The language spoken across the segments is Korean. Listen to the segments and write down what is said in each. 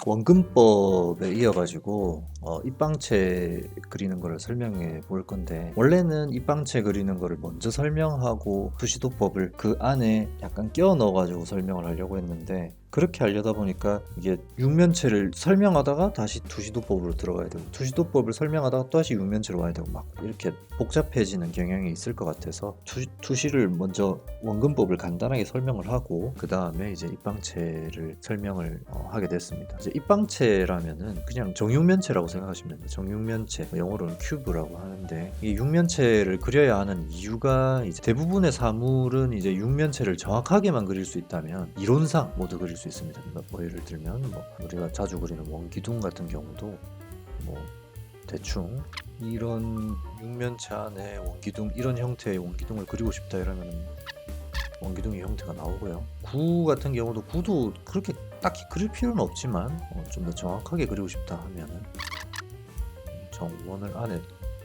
원근법에 이어가지고 입방체 그리는 거를 설명해 볼 건데, 원래는 입방체 그리는 거를 먼저 설명하고 투시도법을 그 안에 약간 끼워 넣어 가지고 설명을 하려고 했는데, 그렇게 하려다 보니까 이게 육면체를 설명하다가 다시 투시도법으로 들어가야 되고, 투시도법을 설명하다가 다시 육면체로 와야 되고, 막 이렇게 복잡해지는 경향이 있을 것 같아서 투시를 먼저 원근법을 간단하게 설명을 하고 그 다음에 이제 입방체를 설명을 하게 됐습니다. 이제 입방체라면은 그냥 정육면체라고 생각하시면 됩니다. 정육면체, 영어로는 큐브라고 하는데, 이 육면체를 그려야 하는 이유가, 이제 대부분의 사물은 이제 육면체를 정확하게만 그릴 수 있다면 이론상 모두 그릴 수 있습니다. 뭐 예를 들면 우리가 자주 그리는 원기둥 같은 경우도 뭐 대충 이런 육면체 안에 원기둥, 이런 형태의 원기둥을 그리고 싶다 이러면 원기둥의 형태가 나오고요. 구 같은 경우도, 구도 그렇게 딱히 그릴 필요는 없지만 좀 더 정확하게 그리고 싶다 하면은 정원을 안에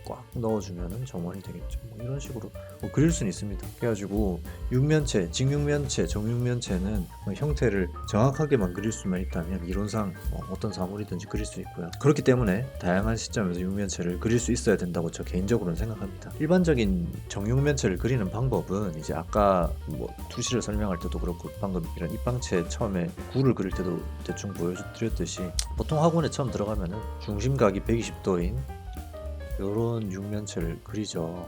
꽉 넣어주면은 정원이 되겠죠. 이런 식으로 그릴 수는 있습니다. 그래가지고 육면체, 직육면체, 정육면체는 형태를 정확하게만 그릴 수만 있다면 이론상 어떤 사물이든지 그릴 수 있고요. 그렇기 때문에 다양한 시점에서 육면체를 그릴 수 있어야 된다고 저 개인적으로는 생각합니다. 일반적인 정육면체를 그리는 방법은 이제 아까 투시를 설명할 때도 그렇고 방금 이런 입방체 처음에 구를 그릴 때도 대충 보여드렸듯이, 보통 학원에 처음 들어가면은 중심각이 120도인 요런 육면체를 그리죠.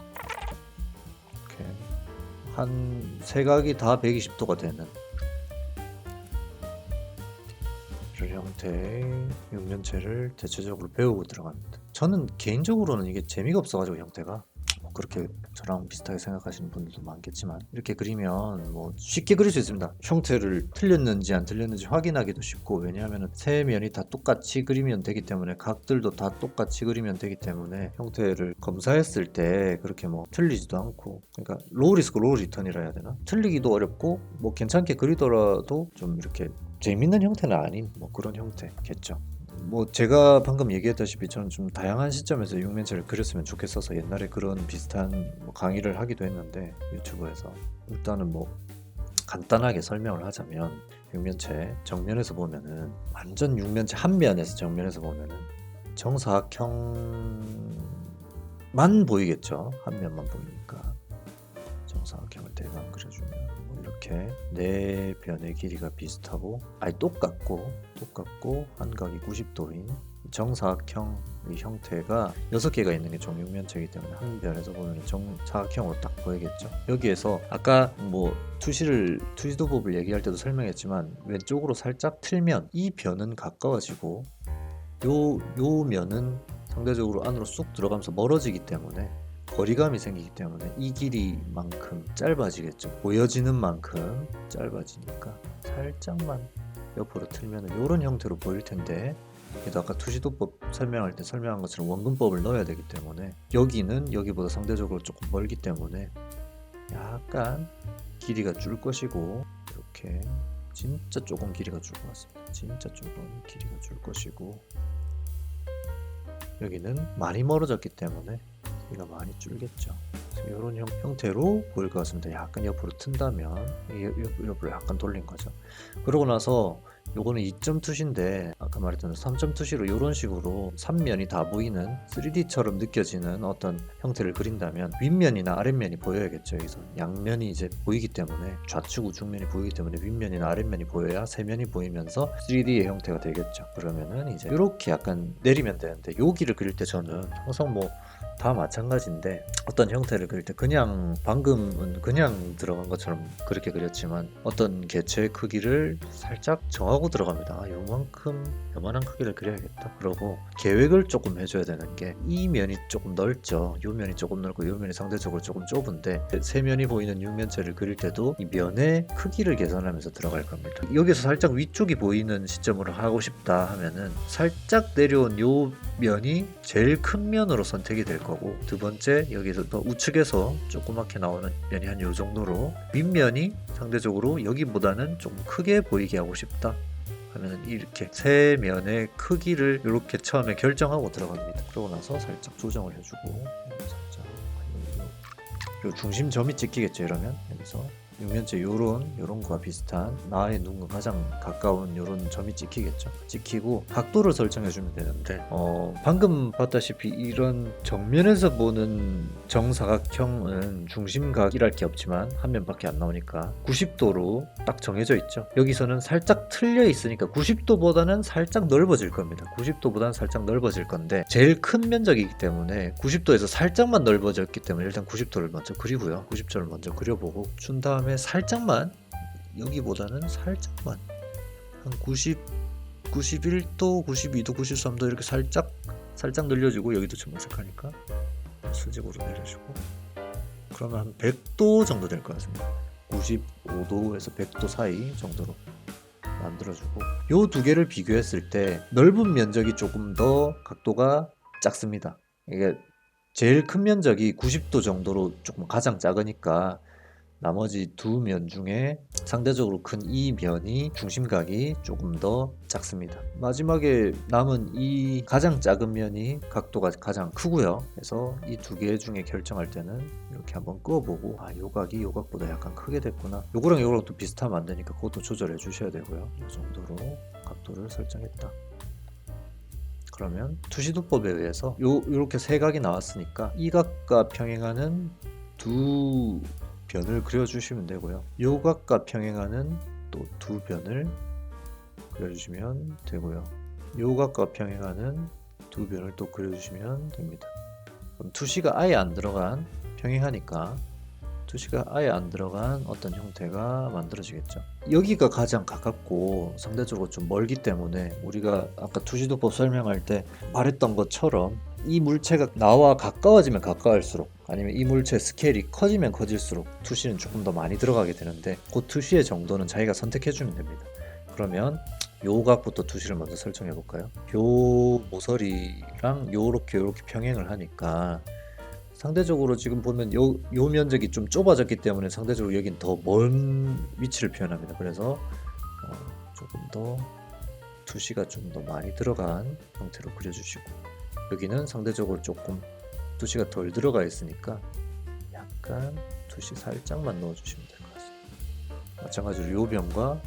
이렇게 한 세 각이 다 120도가 되는 이런 형태의 육면체를 대체적으로 배우고 들어갑니다. 저는 개인적으로는 이게 재미가 없어가지고, 형태가 그렇게 저랑 비슷하게 생각하시는 분들도 많겠지만, 이렇게 그리면 쉽게 그릴 수 있습니다. 형태를 틀렸는지 안 틀렸는지 확인하기도 쉽고, 왜냐하면 세 면이 다 똑같이 그리면 되기 때문에, 각들도 다 똑같이 그리면 되기 때문에 형태를 검사했을 때 그렇게 틀리지도 않고, 그러니까 로우 리스크 로우 리턴이라 해야 되나? 틀리기도 어렵고 괜찮게 그리더라도 좀 이렇게 재밌는 형태는 아닌 그런 형태겠죠. 제가 방금 얘기했다시피 저는 좀 다양한 시점에서 육면체를 그렸으면 좋겠어서 옛날에 그런 비슷한 강의를 하기도 했는데, 유튜브에서. 일단은 간단하게 설명을 하자면, 육면체 정면에서 보면은, 완전 육면체 한 면에서 정면에서 보면은 정사각형만 보이겠죠. 한 면만 보이니까. 정사각형을 대강 그려주면 이렇게 네 변의 길이가 비슷하고 아니 똑같고 한각이 90도인 정사각형, 이 형태가 6개가 있는 게 정육면체이기 때문에 한 변에서 보면 정사각형으로 딱 보이겠죠. 여기에서 아까 투시도법을 얘기할 때도 설명했지만, 왼쪽으로 살짝 틀면 이 변은 가까워지고 요 면은 상대적으로 안으로 쑥 들어가면서 멀어지기 때문에 거리감이 생기기 때문에 이 길이만큼 짧아지겠죠. 보여지는 만큼 짧아지니까 살짝만 옆으로 틀면 이런 형태로 보일 텐데, 그래도 아까 투시도법 설명할 때 설명한 것처럼 원근법을 넣어야 되기 때문에 여기는 여기보다 상대적으로 조금 멀기 때문에 약간 길이가 줄 것이고, 이렇게 진짜 조금 길이가 줄 것 같습니다. 진짜 조금 길이가 줄 것이고, 여기는 많이 멀어졌기 때문에 길이가 많이 줄겠죠. 이런 형태로 보일 것 같습니다. 약간 옆으로 튼다면, 옆으로 약간 돌린 거죠. 그러고 나서 요거는 2점 투시인데, 아까 말했던 3점 투시로 이런 식으로 3면이 다 보이는 3D처럼 느껴지는 어떤 형태를 그린다면, 윗면이나 아랫면이 보여야겠죠. 여기서 양면이 이제 보이기 때문에, 좌측 우측면이 보이기 때문에 윗면이나 아랫면이 보여야 세면이 보이면서 3D의 형태가 되겠죠. 그러면은 이제 이렇게 약간 내리면 되는데, 여기를 그릴 때 저는 항상 다 마찬가지인데, 어떤 형태를 그릴 때 그냥 방금은 그냥 들어간 것처럼 그렇게 그렸지만, 어떤 개체의 크기를 살짝 정하고 들어갑니다. 요만한 크기를 그려야겠다. 그러고 계획을 조금 해줘야 되는 게, 이 면이 조금 넓죠. 요 면이 조금 넓고 요 면이 상대적으로 조금 좁은데, 세 면이 보이는 육면체를 그릴 때도 이 면의 크기를 계산하면서 들어갈 겁니다. 여기서 살짝 위쪽이 보이는 시점으로 하고 싶다 하면은 살짝 내려온 요 면이 제일 큰 면으로 선택이 될 거고, 두 번째 여기서 더 우측에서 조그맣게 나오는 면이 한 요 정도로, 윗면이 상대적으로 여기보다는 좀 크게 보이게 하고 싶다 하면 이렇게 세 면의 크기를 이렇게 처음에 결정하고 들어갑니다. 그러고 나서 살짝 조정을 해주고, 살짝 요 중심점이 찍히겠죠. 이러면 여기서 육면체 요런 거와 비슷한 나의 눈과 가장 가까운 요런 점이 찍히겠죠. 찍히고 각도를 설정해 주면 되는데 방금 봤다시피 이런 정면에서 보는 정사각형은 중심각이랄 게 없지만 한 면밖에 안 나오니까 90도로 딱 정해져 있죠. 여기서는 살짝 틀려 있으니까 90도보다는 살짝 넓어질 겁니다. 90도보다는 살짝 넓어질 건데 제일 큰 면적이기 때문에 90도에서 살짝만 넓어졌기 때문에 일단 90도를 먼저 그리고요. 90도를 먼저 그려보고 준 다음에 살짝만 여기보다는 살짝만 한 91도, 92도, 93도 이렇게 살짝 늘려주고 여기도 좀 어색하니까 수직으로 내려주고 그러면 한 100도 정도 될 것 같습니다. 95도에서 100도 사이 정도로 만들어주고 요 두 개를 비교했을 때 넓은 면적이 조금 더 각도가 작습니다. 이게 제일 큰 면적이 90도 정도로 조금 가장 작으니까 나머지 두 면 중에 상대적으로 큰 이 면이 중심각이 조금 더 작습니다. 마지막에 남은 이 가장 작은 면이 각도가 가장 크고요. 그래서 이 두 개 중에 결정할 때는 이렇게 한번 꺼보고 요 각이 요 각보다 약간 크게 됐구나. 요거랑 요거랑 또 비슷하면 안 되니까 그것도 조절해 주셔야 되고요. 이 정도로 각도를 설정했다. 그러면 투시도법에 의해서 요렇게 세 각이 나왔으니까 이 각과 평행하는 두 변을 그려주시면 되고요. 요 각과 평행하는 또 두 변을 그려주시면 되고요. 요 각과 평행하는 두 변을 또 그려주시면 됩니다. 그럼 투시가 아예 안 들어간 평행하니까 투시가 아예 안 들어간 어떤 형태가 만들어지겠죠. 여기가 가장 가깝고 상대적으로 좀 멀기 때문에 우리가 아까 투시도법 설명할 때 말했던 것처럼 이 물체가 나와 가까워지면 가까울수록 아니면 이 물체 스케일이 커지면 커질수록 투시는 조금 더 많이 들어가게 되는데 그 투시의 정도는 자기가 선택해주면 됩니다. 그러면 요 각부터 투시를 먼저 설정해 볼까요? 요 모서리랑 요렇게 평행을 하니까 상대적으로 지금 보면 요 면적이 좀 좁아졌기 때문에 상대적으로 여긴 더 먼 위치를 표현합니다. 그래서 조금 더 투시가 좀 더 많이 들어간 형태로 그려주시고 여기는 상대적으로 조금 투시가 덜 들어가 있으니까 약간 투시 살짝만 넣어주시면 될 것 같습니다. 마찬가지로 요 변과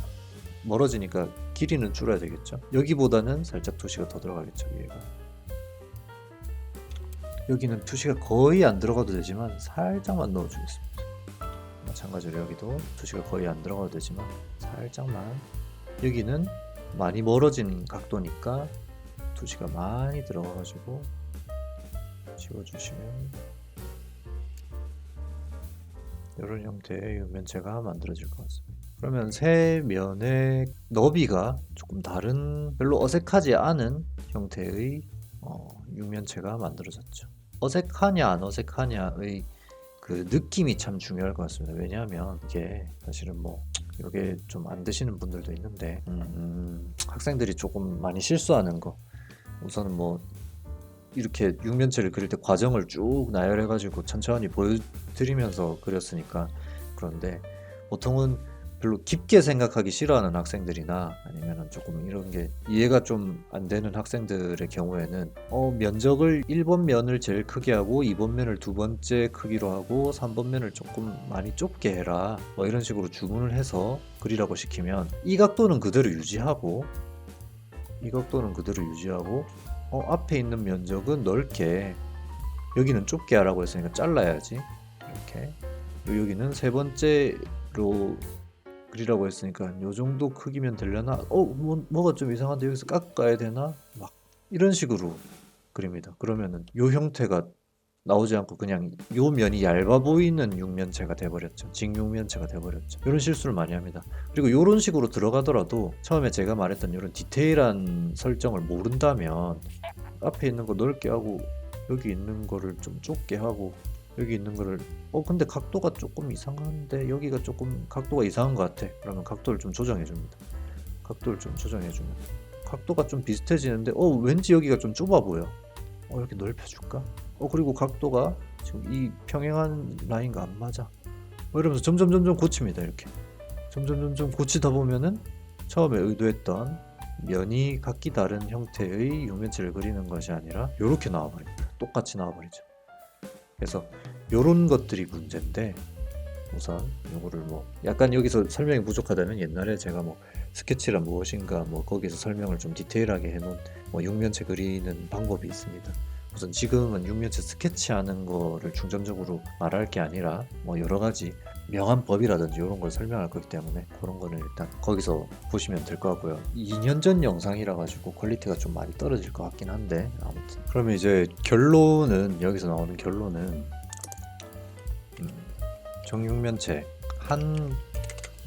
멀어지니까 길이는 줄여야 되겠죠. 여기보다는 살짝 투시가 더 들어가겠죠. 얘가 여기는 투시가 거의 안 들어가도 되지만 살짝만 넣어주겠습니다. 마찬가지로 여기도 투시가 거의 안 들어가도 되지만 살짝만 여기는 많이 멀어진 각도니까 투시가 많이 들어가가지고 지워주시면 이런 형태의 육면체가 만들어질 것 같습니다. 그러면 세 면의 너비가 조금 다른 별로 어색하지 않은 형태의 육면체가 만들어졌죠. 어색하냐 안 어색하냐의 그 느낌이 참 중요할 것 같습니다. 왜냐하면 이게 사실은 이게 좀 안 되시는 분들도 있는데 학생들이 조금 많이 실수하는 거 우선은 이렇게 육면체를 그릴 때 과정을 쭉 나열해 가지고 천천히 보여드리면서 그렸으니까 그런데 보통은 별로 깊게 생각하기 싫어하는 학생들이나 아니면 조금 이런 게 이해가 좀 안 되는 학생들의 경우에는 면적을 1번 면을 제일 크게 하고 2번 면을 두 번째 크기로 하고 3번 면을 조금 많이 좁게 해라 이런 식으로 주문을 해서 그리라고 시키면 이 각도는 그대로 유지하고 앞에 있는 면적은 넓게 여기는 좁게 하라고 했으니까 잘라야지 이렇게 여기는 세 번째로 그리라고 했으니까 요 정도 크기면 되려나? 뭐가 좀 이상한데 여기서 깎아야 되나? 이런 식으로 그립니다. 그러면은 요 형태가 나오지 않고 그냥 요 면이 얇아 보이는 육면체가 돼버렸죠. 직육면체가 돼버렸죠. 이런 실수를 많이 합니다. 그리고 이런 식으로 들어가더라도 처음에 제가 말했던 이런 디테일한 설정을 모른다면 앞에 있는 거 넓게 하고 여기 있는 거를 좀 좁게 하고 여기 있는 거를 근데 각도가 조금 이상한데 여기가 조금 각도가 이상한 것 같아. 그러면 각도를 좀 조정해 줍니다. 각도를 좀 조정해 주면 각도가 좀 비슷해지는데 왠지 여기가 좀 좁아 보여. 이렇게 넓혀줄까? 그리고 각도가 지금 이 평행한 라인과 안 맞아. 이러면서 점점 고칩니다. 이렇게 점점 고치다 보면은 처음에 의도했던 면이 각기 다른 형태의 육면체를 그리는 것이 아니라 이렇게 나와버립니다. 똑같이 나와버리죠. 그래서 요런 것들이 문제인데 우선 요거를 뭐 약간 여기서 설명이 부족하다면 옛날에 제가 뭐 스케치란 무엇인가 뭐 거기서 설명을 좀 디테일하게 해놓은 뭐 육면체 그리는 방법이 있습니다. 우선 지금은 육면체 스케치하는 거를 중점적으로 말할 게 아니라 뭐 여러 가지 명암법이라든지 이런 걸 설명할 거기 때문에 그런 거는 일단 거기서 보시면 될 것 같고요. 2년 전 영상이라 가지고 퀄리티가 좀 많이 떨어질 것 같긴 한데 아무튼 그러면 이제 결론은 여기서 나오는 결론은 정육면체 한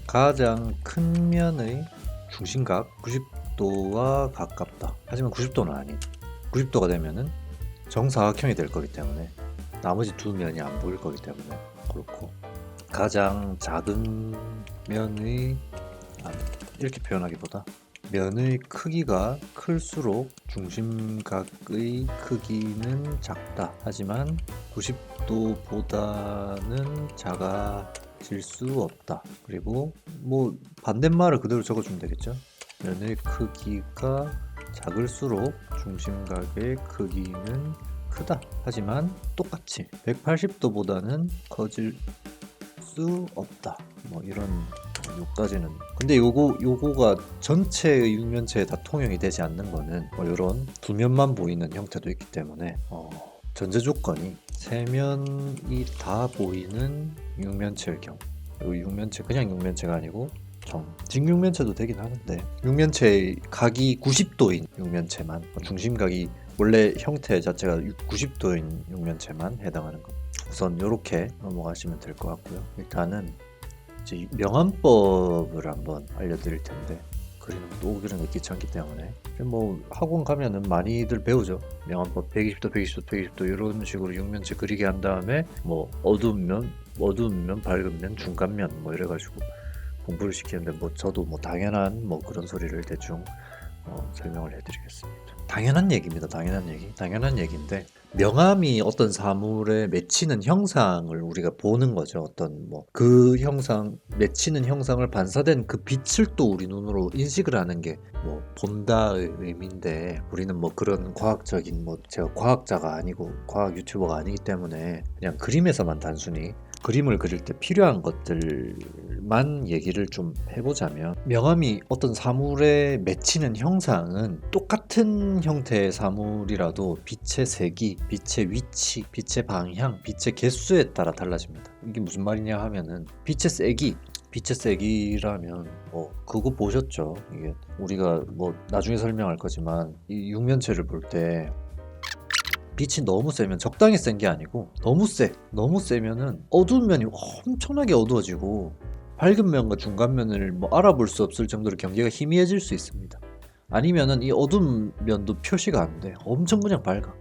가장 큰 면의 중심각 90도와 가깝다. 하지만 90도는 아닌 90도가 되면은 정사각형이 될 거기 때문에 나머지 두 면이 안 보일 거기 때문에 그렇고 가장 작은 면의 이렇게 표현하기보다 면의 크기가 클수록 중심각의 크기는 작다. 하지만 90도보다는 작아질 수 없다. 그리고 뭐 반대말을 그대로 적어주면 되겠죠. 면의 크기가 작을수록 중심각의 크기는 크다. 하지만 똑같이 180도보다는 커질 수 없다. 뭐 이런 요까지는. 근데 요거가 전체의 육면체에 다 통용이 되지 않는 거는 뭐 이런 두 면만 보이는 형태도 있기 때문에 전제 조건이 세 면이 다 보이는 육면체의 경우, 요 육면체 그냥 육면체가 아니고 직육면체도 되긴 하는데 육면체의 각이 90도인 육면체만 중심각이 원래 형태 자체가 90도인 육면체만 해당하는 것. 우선 이렇게 넘어가시면 될 것 같고요. 일단은 이제 명암법을 한번 알려드릴 텐데 그리는 것도 그리는 게 귀찮기 때문에 뭐 학원 가면은 많이들 배우죠. 명암법 120도 120도 120도 이런 식으로 육면체 그리게 한 다음에 뭐 어두운 면 밝은 면 중간면 뭐 이래가지고 공부를 시키는데 뭐 저도 뭐 당연한 뭐 그런 소리를 대충 설명을 해드리겠습니다. 당연한 얘기입니다. 당연한 얘기인데 명암이 어떤 사물에 맺히는 형상을 우리가 보는 거죠. 어떤 뭐 그 형상 맺히는 형상을 반사된 그 빛을 또 우리 눈으로 인식을 하는 게 뭐 본다의 의미인데 우리는 뭐 그런 과학적인 뭐 제가 과학자가 아니고 과학 유튜버가 아니기 때문에 그냥 그림에서만 단순히 그림을 그릴 때 필요한 것들만 얘기를 좀 해보자면 명암이 어떤 사물에 맺히는 형상은 똑같은 형태의 사물이라도 빛의 세기, 빛의 위치, 빛의 방향, 빛의 개수에 따라 달라집니다. 이게 무슨 말이냐 하면은 빛의 세기라면 뭐 그거 보셨죠? 이게 우리가 뭐 나중에 설명할 거지만 이 육면체를 볼 때 빛이 너무 세면 적당히 센 게 아니고 너무 세면은 어두운 면이 엄청나게 어두워지고 밝은 면과 중간 면을 뭐 알아볼 수 없을 정도로 경계가 희미해질 수 있습니다. 아니면은 이 어두운 면도 표시가 안 돼. 엄청 그냥 밝아.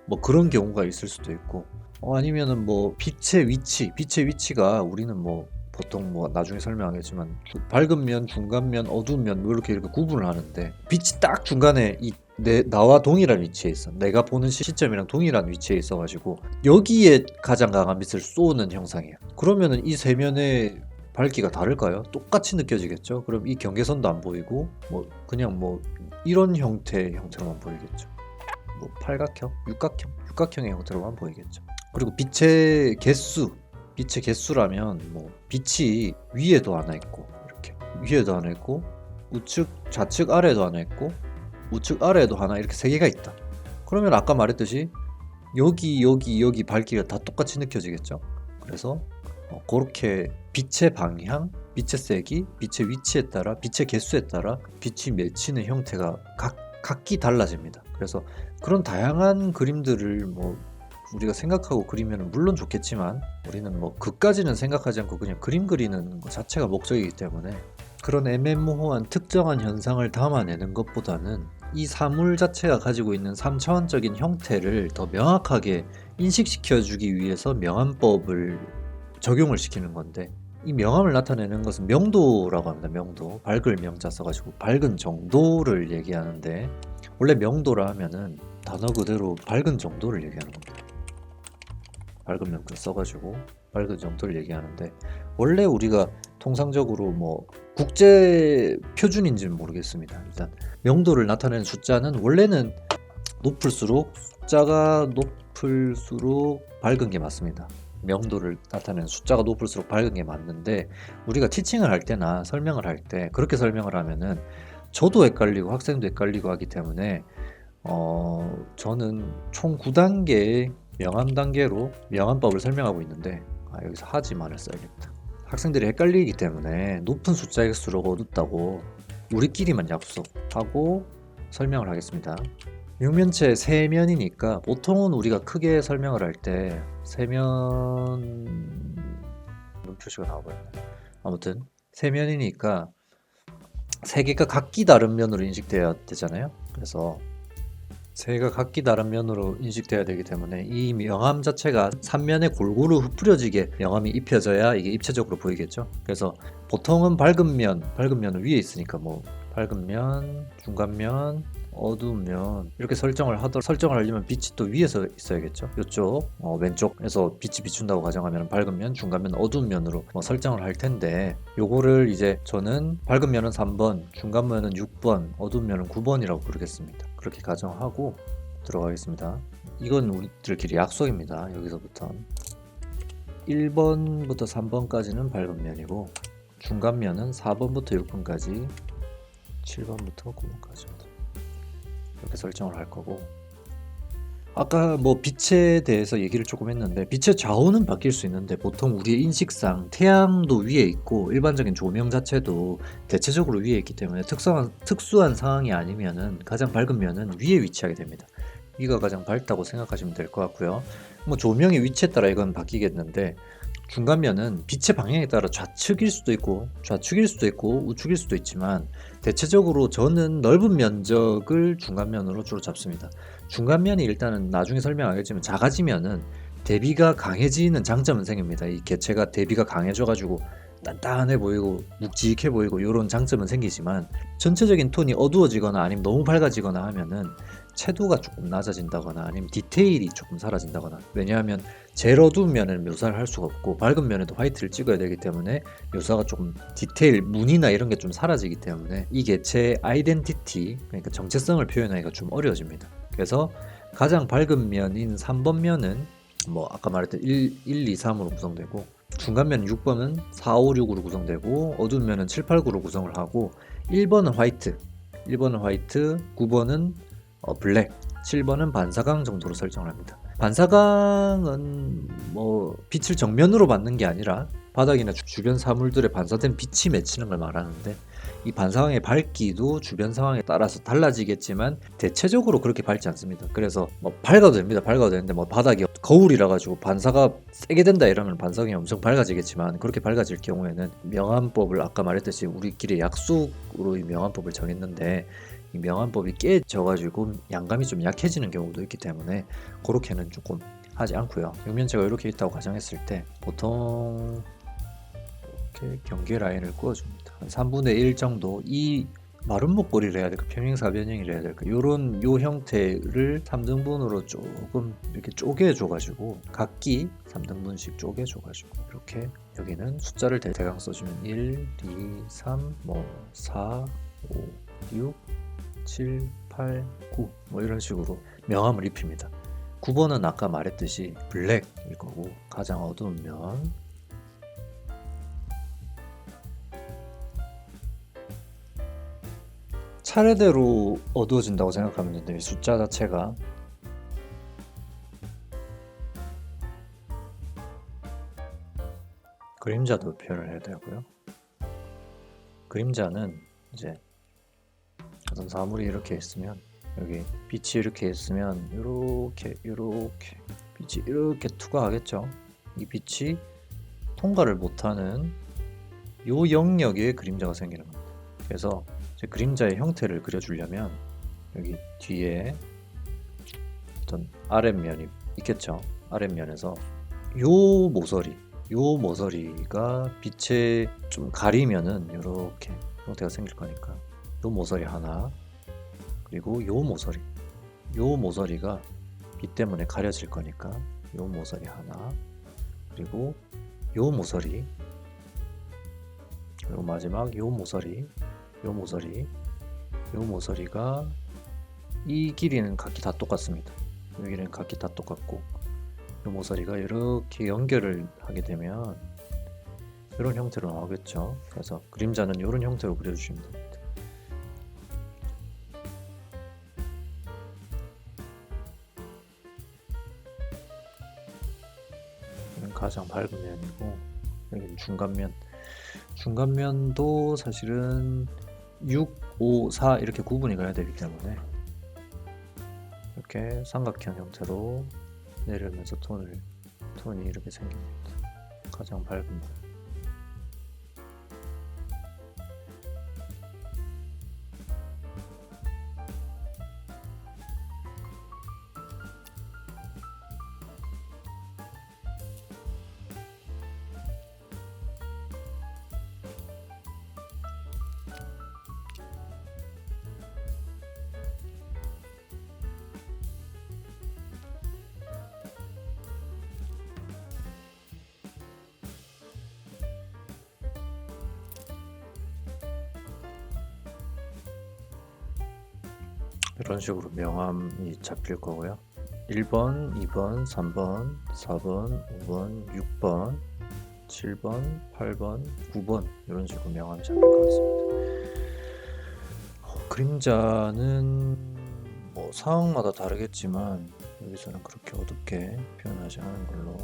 뭐 그런 경우가 있을 수도 있고 아니면은 뭐 빛의 위치가 우리는 뭐 보통 뭐 나중에 설명하겠지만 밝은 면, 중간 면, 어두운 면 뭐 이렇게 구분을 하는데 빛이 딱 중간에 나와 동일한 위치에 있어. 내가 보는 시점이랑 동일한 위치에 있어가지고 여기에 가장 강한 빛을 쏘는 형상이에요. 그러면은 이 세 면의 밝기가 다를까요? 똑같이 느껴지겠죠. 그럼 이 경계선도 안 보이고 뭐 그냥 뭐 이런 형태로만 보이겠죠. 뭐 팔각형, 육각형의 형태로만 보이겠죠. 그리고 빛의 개수라면 뭐 빛이 위에도 하나 있고 이렇게 위에도 하나 있고 우측, 좌측, 아래에도 하나 있고 우측 아래에도 하나 이렇게 세 개가 있다. 그러면 아까 말했듯이 여기 밝기가 다 똑같이 느껴지겠죠. 그래서 그렇게 빛의 방향, 빛의 세기, 빛의 위치에 따라 빛의 개수에 따라 빛이 맺히는 형태가 각기 달라집니다. 그래서 그런 다양한 그림들을 뭐 우리가 생각하고 그리면 물론 좋겠지만 우리는 뭐 그까지는 생각하지 않고 그냥 그림 그리는 것 자체가 목적이기 때문에 그런 애매모호한 특정한 현상을 담아내는 것보다는 이 사물 자체가 가지고 있는 3차원적인 형태를 더 명확하게 인식시켜주기 위해서 명암법을 적용을 시키는 건데 이 명암을 나타내는 것은 명도라고 합니다. 명도. 밝을 명자 써가지고 밝은 정도를 얘기하는데 원래 명도라 하면은 단어 그대로 밝은 정도를 얘기하는 겁니다. 밝은 명자 써가지고 밝은 정도를 얘기하는데 원래 우리가 통상적으로 뭐 국제 표준인지는 모르겠습니다. 일단 명도를 나타내는 숫자는 원래는 숫자가 높을수록 밝은 게 맞습니다. 명도를 나타내는 숫자가 높을수록 밝은 게 맞는데, 우리가 티칭을 할 때나 설명을 할 때 그렇게 설명을 하면은 저도 헷갈리고 학생도 헷갈리고 하기 때문에 저는 총 9단계의 명암 단계로 명암법을 설명하고 있는데, 여기서 하지만을 써야겠다. 학생들이 헷갈리기 때문에 높은 숫자일수록 어둡다고 우리끼리만 약속하고 설명을 하겠습니다. 육면체 세면이니까 보통은 우리가 크게 설명을 할 때 세면 표시가 나와버렸네. 아무튼 세면이니까 세 개가 각기 다른 면으로 인식돼야 되잖아요. 그래서 세 개가 각기 다른 면으로 인식돼야 되기 때문에 이 명암 자체가 3면에 골고루 흩뿌려지게 명암이 입혀져야 이게 입체적으로 보이겠죠. 그래서 보통은 밝은 면은 위에 있으니까 뭐 밝은 면, 중간 면, 어두운 면 이렇게 설정을 하려면 빛이 또 위에서 있어야겠죠. 이쪽 왼쪽에서 빛이 비춘다고 가정하면 밝은 면, 중간 면, 어두운 면으로 설정을 할 텐데, 요거를 이제 저는 밝은 면은 3번, 중간 면은 6번, 어두운 면은 9번이라고 부르겠습니다. 그렇게 가정하고 들어가겠습니다. 이건 우리들끼리 약속입니다. 여기서부터 1번부터 3번까지는 밝은 면이고, 중간 면은 4번부터 6번까지, 7번부터 9번까지입니다. 이렇게 설정을 할 거고, 아까 뭐 빛에 대해서 얘기를 조금 했는데, 빛의 좌우는 바뀔 수 있는데 보통 우리의 인식상 태양도 위에 있고 일반적인 조명 자체도 대체적으로 위에 있기 때문에 특수한 상황이 아니면은 가장 밝은 면은 위에 위치하게 됩니다. 위가 가장 밝다고 생각하시면 될 것 같고요. 뭐 조명의 위치에 따라 이건 바뀌겠는데, 중간면은 빛의 방향에 따라 좌측일 수도 있고 우측일 수도 있지만, 대체적으로 저는 넓은 면적을 중간면으로 주로 잡습니다. 중간면이 일단은 나중에 설명하겠지만 작아지면은 대비가 강해지는 장점은 생깁니다. 이 개체가 대비가 강해져가지고 단단해 보이고 묵직해 보이고 이런 장점은 생기지만, 전체적인 톤이 어두워지거나 아니면 너무 밝아지거나 하면은 채도가 조금 낮아진다거나 아니면 디테일이 조금 사라진다거나, 왜냐하면 제일 어두운 면은 묘사를 할 수가 없고 밝은 면에도 화이트를 찍어야 되기 때문에 묘사가 조금 디테일, 무늬나 이런 게 좀 사라지기 때문에 이 개체의 아이덴티티, 그러니까 정체성을 표현하기가 좀 어려워집니다. 그래서 가장 밝은 면인 3번 면은 뭐 아까 말했던 1, 2, 3으로 구성되고, 중간면 6번은 4, 5, 6으로 구성되고, 어두운 면은 7, 8, 9로 구성을 하고, 1번은 화이트, 9번은 블랙, 7번은 반사광 정도로 설정을 합니다. 반사광은 뭐 빛을 정면으로 받는 게 아니라 바닥이나 주변 사물들에 반사된 빛이 맺히는 걸 말하는데, 이 반사광의 밝기도 주변 상황에 따라서 달라지겠지만 대체적으로 그렇게 밝지 않습니다. 그래서 뭐 밝아도 되는데 뭐 바닥이 거울이라 가지고 반사가 세게 된다 이러면 반사광이 엄청 밝아지겠지만, 그렇게 밝아질 경우에는 명암법을 아까 말했듯이 우리끼리 약속으로 이 명암법을 정했는데, 이 명암법이 깨져가지고 양감이 좀 약해지는 경우도 있기 때문에 그렇게는 조금 하지 않고요. 육면체가 이렇게 있다고 가정했을 때 보통 이렇게 경계 라인을 그어줍니다. 한 3분의 1 정도, 이 마른 목걸이를 해야 될까 평행사변형이라 해야 될까, 요 형태를 3등분으로 조금 이렇게 쪼개줘가지고 각기 3등분씩 쪼개줘가지고 이렇게, 여기는 숫자를 대강 써주면 1, 2, 3, 뭐 4, 5, 6, 7, 8, 9 뭐 이런 식으로 명암을 입힙니다. 9번은 아까 말했듯이 블랙일 거고, 가장 어두운 면, 차례대로 어두워진다고 생각하면 되는데, 숫자 자체가 그림자도 표현을 해야 되고요. 그림자는 이제 어떤 사물이 이렇게 있으면, 여기 빛이 이렇게 있으면 이렇게 빛이 이렇게 투과하겠죠. 이 빛이 통과를 못하는 요 영역에 그림자가 생기는 겁니다. 그래서 이제 그림자의 형태를 그려주려면 여기 뒤에 어떤 아랫면이 있겠죠. 아랫면에서 요 모서리가 빛에 좀 가리면은 이렇게 형태가 생길 거니까, 요 모서리 하나, 그리고 요 모서리가 빛 때문에 가려질 거니까 요 모서리 하나, 그리고 요 모서리, 그리고 마지막 요 모서리가 이 길이는 각기 다 똑같습니다. 이 길이는 각기 다 똑같고, 이 모서리가 이렇게 연결을 하게 되면 이런 형태로 나오겠죠. 그래서 그림자는 이런 형태로 그려주시면 됩니다. 여기는 가장 밝은 면이고 여기는 중간면. 중간면도 사실은 6, 5, 4 이렇게 구분이 가야 되기 때문에 이렇게 삼각형 형태로 내려오면서 톤이 이렇게 생깁니다. 가장 밝은 면. 이런 식으로 명암이 잡힐 거고요. 1번, 2번, 3번, 4번, 5번, 6번, 7번, 8번, 9번 이런 식으로 명암이 잡힐 것 같습니다. 그림자는 뭐 상황마다 다르겠지만 여기서는 그렇게 어둡게 표현하지 않은 걸로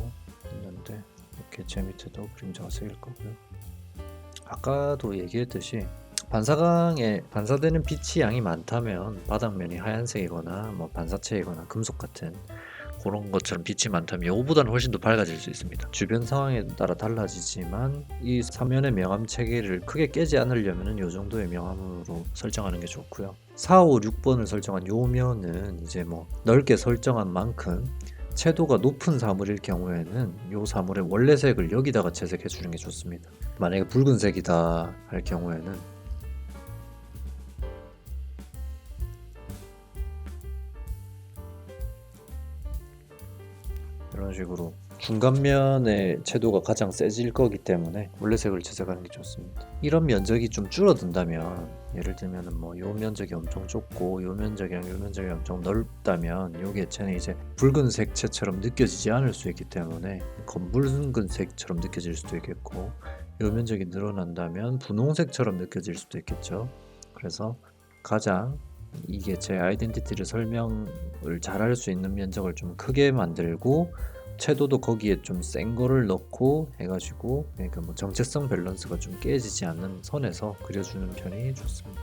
있는데 이렇게 제 밑에도 그림자가 쓰일 거고요. 아까도 얘기했듯이 반사광에 반사되는 빛이 양이 많다면 바닥면이 하얀색이거나 뭐 반사체이거나 금속 같은 그런 것처럼 빛이 많다면 이거보다는 훨씬 더 밝아질 수 있습니다. 주변 상황에 따라 달라지지만 이 3면의 명암 체계를 크게 깨지 않으려면 이 정도의 명암으로 설정하는 게 좋고요. 4, 5, 6번을 설정한 요 면은 이제 뭐 넓게 설정한 만큼 채도가 높은 사물일 경우에는 이 사물의 원래 색을 여기다가 채색해 주는 게 좋습니다. 만약에 붉은색이다 할 경우에는 이런 식으로 중간면의 채도가 가장 세질 거기 때문에 원래 색을 채색하는 게 좋습니다. 이런 면적이 좀 줄어든다면 예를 들면 뭐 요 면적이 엄청 좁고 요 면적이랑 요 면적이 엄청 넓다면 요 개체는 이제 붉은색 채처럼 느껴지지 않을 수 있기 때문에 검붉은색처럼 느껴질 수도 있겠고 요 면적이 늘어난다면 분홍색처럼 느껴질 수도 있겠죠. 그래서 가장 이게 제 아이덴티티를 설명을 잘 할 수 있는 면적을 좀 크게 만들고 채도도 거기에 좀 센 거를 넣고 해가지고 그러니까 뭐 정체성 밸런스가 좀 깨지지 않는 선에서 그려주는 편이 좋습니다.